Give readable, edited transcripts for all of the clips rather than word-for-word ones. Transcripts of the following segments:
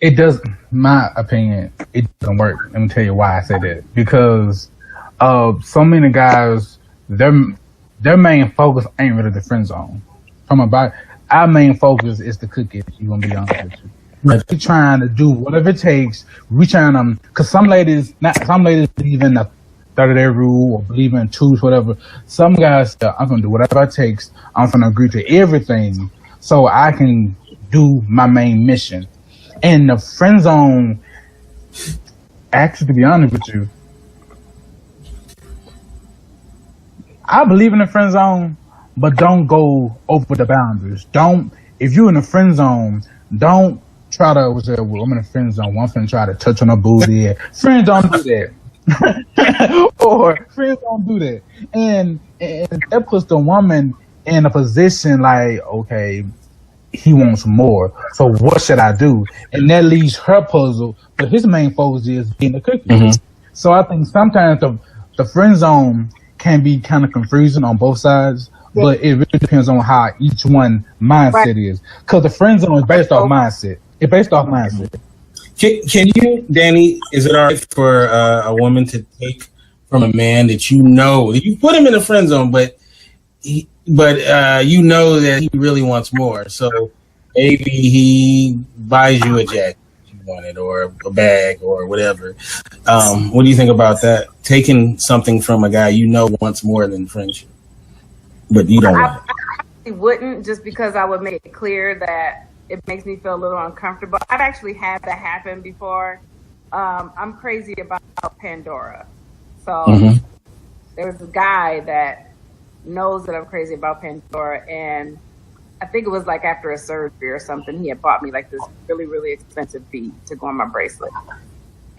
It does, my opinion, it doesn't work. Let me tell you why I say that. Because so many guys, their main focus ain't really the friend zone. From about our main focus is the cookie. You gonna be honest with you. But we trying to do whatever it takes. We trying to, cause some ladies believe in the 30-day rule or believe in twos, whatever. Some guys, I'm gonna do whatever it takes. I'm gonna agree to everything so I can do my main mission. And the friend zone, actually, to be honest with you, I believe in the friend zone, but don't go over the boundaries. Don't, if you're in the friend zone, don't try to say, well, I'm in the friend zone. Well, I'm finna try to touch on a booty. Friends don't do that. Or friends don't do that. And that puts the woman in a position like, okay, he wants more. So what should I do? And that leaves her puzzle. But his main focus is being the cookie. Mm-hmm. So I think sometimes the friend zone can be kind of confusing on both sides, but it really depends on how each one mindset is. Because the friend zone is based off mindset. It's based off mindset. Can you, Danny, is it all right for a woman to take from a man that you know, that you put him in the friend zone, but you know that he really wants more? So maybe he buys you a jacket if you want it, or a bag, or whatever. What do you think about that? Taking something from a guy you know wants more than friendship, but you don't want it. I probably wouldn't, just because I would make it clear that it makes me feel a little uncomfortable. I've actually had that happen before. I'm crazy about Pandora. So there was a guy that knows that I'm crazy about Pandora, and I think it was like after a surgery or something, he had bought me like this really, really expensive bead to go on my bracelet.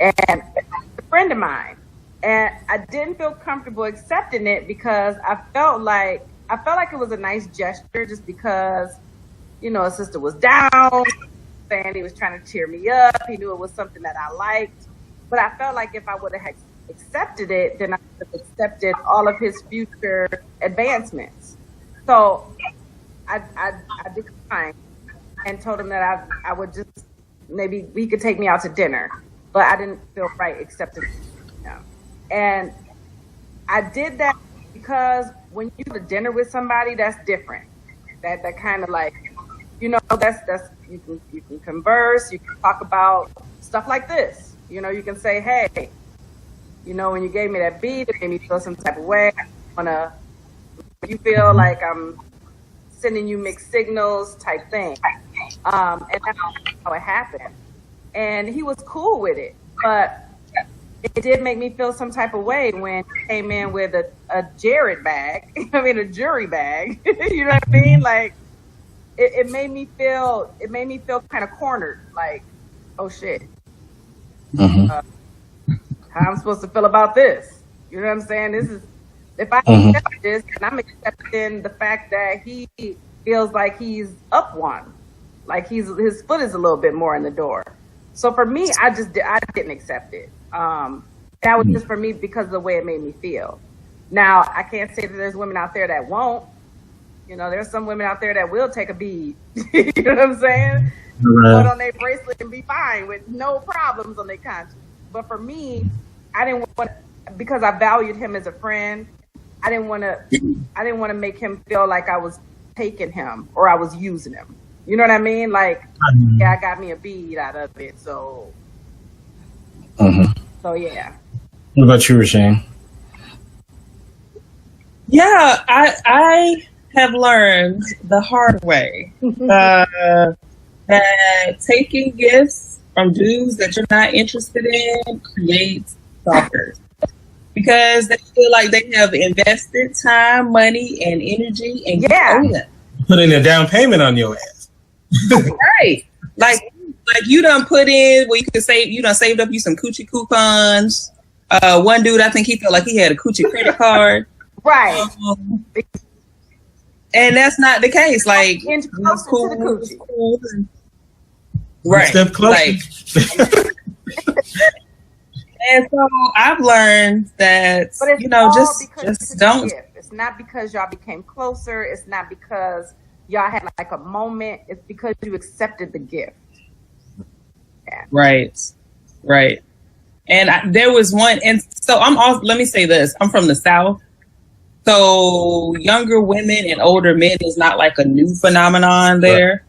And a friend of mine, and I didn't feel comfortable accepting it because I felt like it was a nice gesture, just because, you know, a sister was down, and he was trying to cheer me up. He knew it was something that I liked. But I felt like if I would have accepted it, then I would have accepted all of his future advancements. So I declined and told him that I would just, maybe he could take me out to dinner. But I didn't feel right accepting him. And I did that because when you go to dinner with somebody, that's different. That kind of like, you know, that's you can converse, you can talk about stuff like this. You know, you can say, hey, you know, when you gave me that beat, it made me feel some type of way. I wanna, you feel like I'm sending you mixed signals type thing. And that's how it happened. And he was cool with it, but it did make me feel some type of way when he came in with a Jared bag. I mean, a jury bag. You know what I mean? Like, it made me feel kind of cornered. Like, oh shit, how I'm supposed to feel about this? You know what I'm saying? This is, if I accept this, and I'm accepting the fact that he feels like he's up one, like his foot is a little bit more in the door. So for me, I didn't accept it. That was just for me because of the way it made me feel. Now, I can't say that there's women out there that won't. You know, there's some women out there that will take a bead. You know what I'm saying? Put on their bracelet and be fine with no problems on their conscience. But for me, I didn't want, because I valued him as a friend, I didn't want to make him feel like I was taking him or I was using him. You know what I mean? Like, yeah, I got me a bead out of it. So, so yeah. What about you, Rashane? Yeah, I have learned the hard way that taking gifts from dudes that you're not interested in creates stalkers, because they feel like they have invested time, money, and energy, and you owe them. Putting a down payment on your ass. Right. Like you done put in where you done saved up you some coochie coupons. One dude, I think he felt like he had a coochie credit card. Right. And that's not the case. Like, inch closer to the coochie. Cool. Right. Step closer. Like, and so I've learned that, you know, just don't. Gift. It's not because y'all became closer. It's not because y'all had like a moment. It's because you accepted the gift. Yeah. Right. And there was one, and so let me say this, I'm from the South. So younger women and older men is not like a new phenomenon there.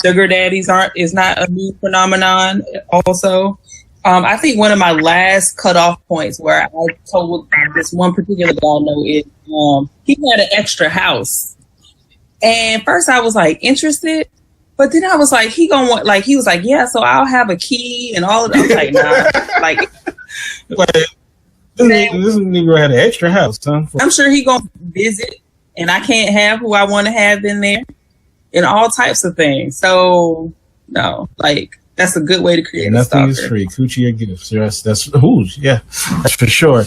Sugar daddies is not a new phenomenon also. I think one of my last cutoff points where I told this one particular guy I know is he had an extra house. And first I was like interested, but then I was like, he was like, yeah, so I'll have a key and all of that. I was like, nah, this nigga had an extra house, huh? I'm sure he gonna visit and I can't have who I want to have in there and all types of things. So no, that's a good way to create a nothing stalker. is free. Coochie or gifts. That's for sure.